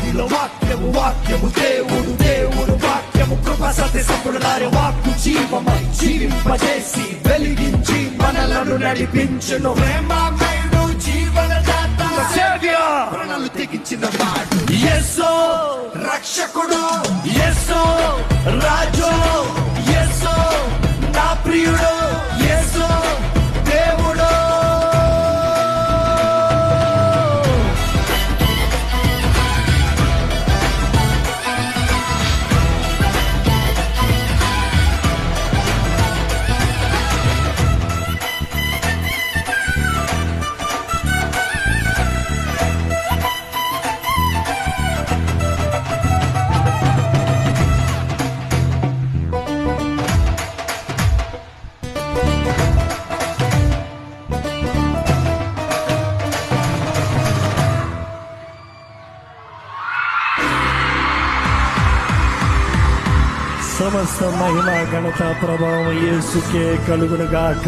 ఆదిలో వాక్యము, వాక్యము దేవుడు, దేవుడు వాక్యము, కృప సత్య సంపూర్ణారి వాక్కు జీవమై జీవింపజేసి వెలిగించి మనలను నడిపించును. ప్రేమమయుడు జీవనదాత సేవ్యర్ ప్రాణాలు తెగించిన వాడు యేసు రక్షకుడు, యేసు రాజు, యేసు నా ప్రియుడు, యేసు దేవుడు. సమస్త మహిమ ఘనత ప్రభావం యేసుకే కలుగునుగాక.